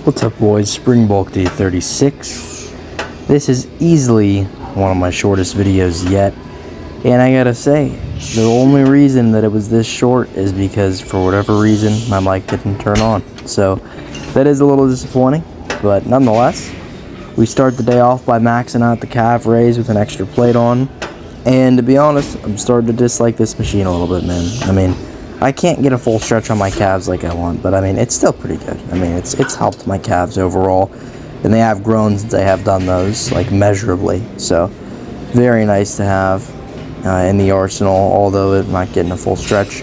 What's up, boys? Springbulk Day 36. This is easily one of my shortest videos yet, and I gotta say, the only reason that it was this short is because for whatever reason my mic didn't turn on. So that is a little disappointing, but nonetheless, we start the day off by maxing out the calf raise with an extra plate on, and to be honest, I'm starting to dislike this machine a little bit, man. I mean, I can't get a full stretch on my calves like I want, but I mean, it's still pretty good. I mean, it's helped my calves overall, and they have grown since I have done those, like, measurably. So, very nice to have in the arsenal, although I'm not getting a full stretch.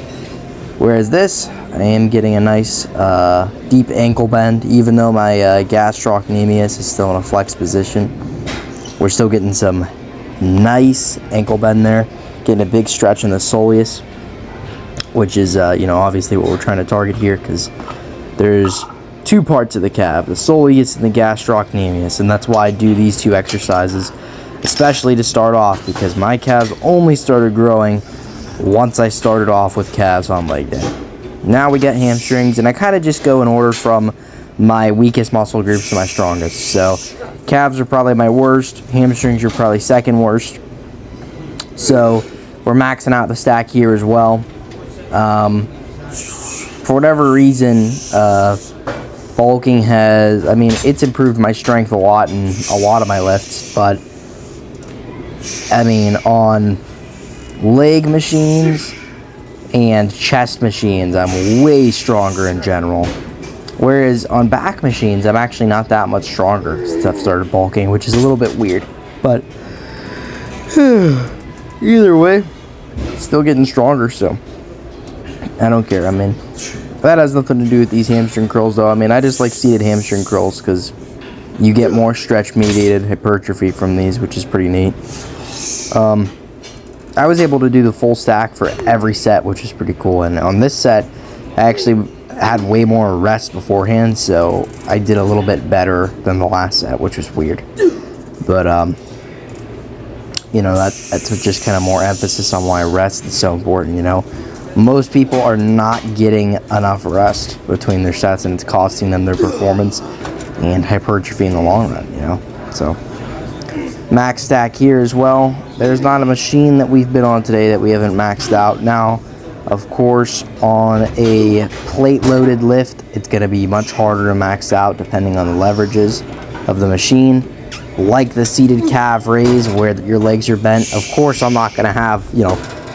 Whereas this, I am getting a nice deep ankle bend, even though my gastrocnemius is still in a flex position. We're still getting some nice ankle bend there, getting a big stretch in the soleus, which is, obviously what we're trying to target here, because there's two parts of the calf, the soleus and the gastrocnemius, and that's why I do these two exercises, especially to start off, because my calves only started growing once I started off with calves on leg day. Now we get hamstrings, and I kind of just go in order from my weakest muscle groups to my strongest. So calves are probably my worst, hamstrings are probably second worst. So we're maxing out the stack here as well. For whatever reason, bulking it's improved my strength a lot in a lot of my lifts, but I mean, on leg machines and chest machines, I'm way stronger in general. Whereas on back machines, I'm actually not that much stronger since I've started bulking, which is a little bit weird. But either way, still getting stronger, so I don't care. I mean, that has nothing to do with these hamstring curls, though. I mean, I just like seated hamstring curls because you get more stretch-mediated hypertrophy from these, which is pretty neat. I was able to do the full stack for every set, which is pretty cool. And on this set, I actually had way more rest beforehand, so I did a little bit better than the last set, which was weird. But, that's just kind of more emphasis on why rest is so important, Most people are not getting enough rest between their sets, and it's costing them their performance and hypertrophy in the long run, So, max stack here as well. There's not a machine that we've been on today that we haven't maxed out. Now, of course, on a plate-loaded lift, it's going to be much harder to max out depending on the leverages of the machine. Like the seated calf raise where your legs are bent. Of course, I'm not going to have,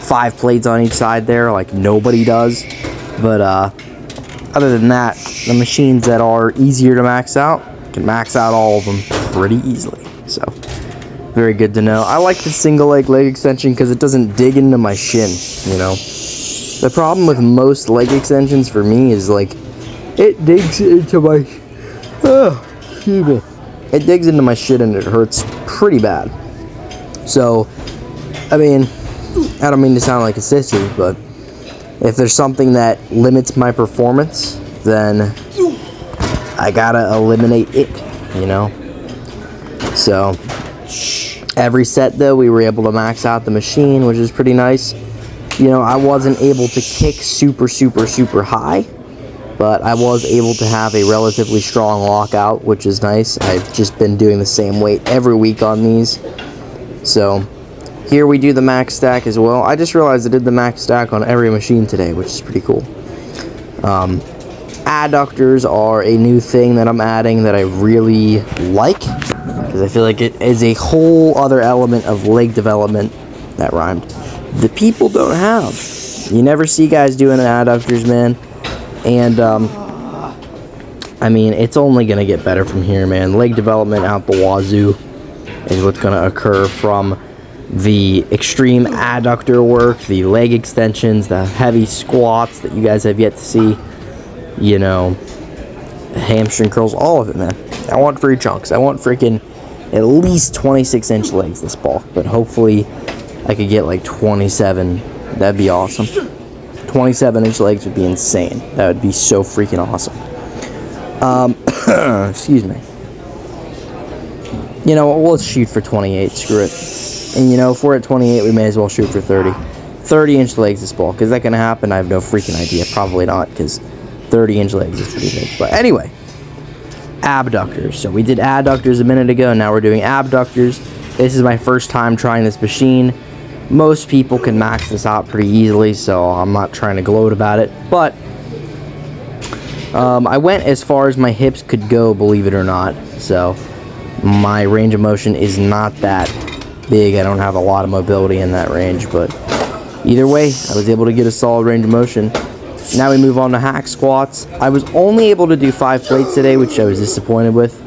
5 plates on each side there like nobody does. But other than that, the machines that are easier to max out can max out all of them pretty easily. So, very good to know. I like the single leg extension because it doesn't dig into my shin, The problem with most leg extensions for me is, it digs into my... excuse me. It digs into my shin and it hurts pretty bad. So, I mean, I don't mean to sound like a sissy, but if there's something that limits my performance, then I gotta eliminate it, So, every set, though, we were able to max out the machine, which is pretty nice. I wasn't able to kick super, super, super high, but I was able to have a relatively strong lockout, which is nice. I've just been doing the same weight every week on these. So, here we do the max stack as well. I just realized I did the max stack on every machine today, which is pretty cool. Adductors are a new thing that I'm adding that I really like, because I feel like it is a whole other element of leg development, that rhymed, the people don't have. You never see guys doing adductors, man. And, it's only going to get better from here, man. Leg development out the wazoo is what's going to occur from the extreme adductor work, the leg extensions, the heavy squats that you guys have yet to see, hamstring curls, all of it, man. I want free chunks. I want freaking at least 26-inch legs this bulk, but hopefully I could get 27. That'd be awesome. 27-inch legs would be insane. That would be so freaking awesome. Excuse me. Let's shoot for 28. Screw it. And, if we're at 28, we may as well shoot for 30. 30-inch legs this bulk. Is that going to happen? I have no freaking idea. Probably not, because 30-inch legs is pretty big. But anyway, abductors. So we did adductors a minute ago, now we're doing abductors. This is my first time trying this machine. Most people can max this out pretty easily, so I'm not trying to gloat about it, but I went as far as my hips could go, believe it or not. So my range of motion is not that big. I don't have a lot of mobility in that range, but either way, I was able to get a solid range of motion. Now we move on to hack squats. I was only able to do 5 plates today, which I was disappointed with.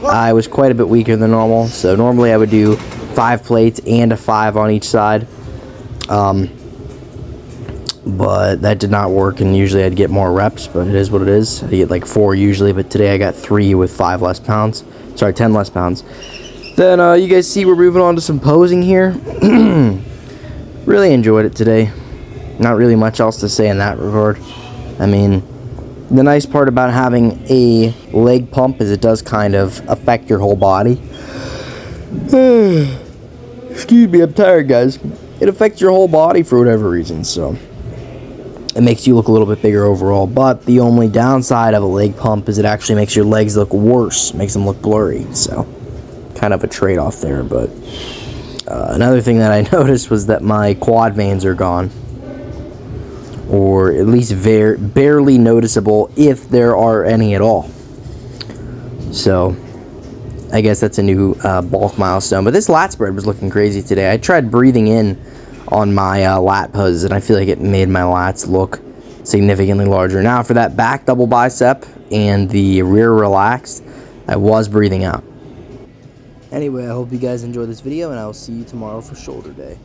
I was quite a bit weaker than normal, so normally I would do 5 plates and a 5 on each side. But that did not work, and usually I'd get more reps, but it is what it is. I get like 4 usually, but today I got 3 with 5 less pounds. Sorry, 10 less pounds. Then you guys see we're moving on to some posing here. Really enjoyed it today. Not really much else to say in that regard. I mean, the nice part about having a leg pump is it does kind of affect your whole body. Excuse me, I'm tired, guys. It affects your whole body for whatever reason, so it makes you look a little bit bigger overall. But the only downside of a leg pump is it actually makes your legs look worse, makes them look blurry, so kind of a trade-off there. But another thing that I noticed was that my quad veins are gone, or at least barely noticeable, if there are any at all. So I guess that's a new bulk milestone. But this lat spread was looking crazy today. I tried breathing in on my lat poses, and I feel like it made my lats look significantly larger. Now for that back double bicep and the rear relaxed, I was breathing out. Anyway, I hope you guys enjoyed this video, and I will see you tomorrow for shoulder day.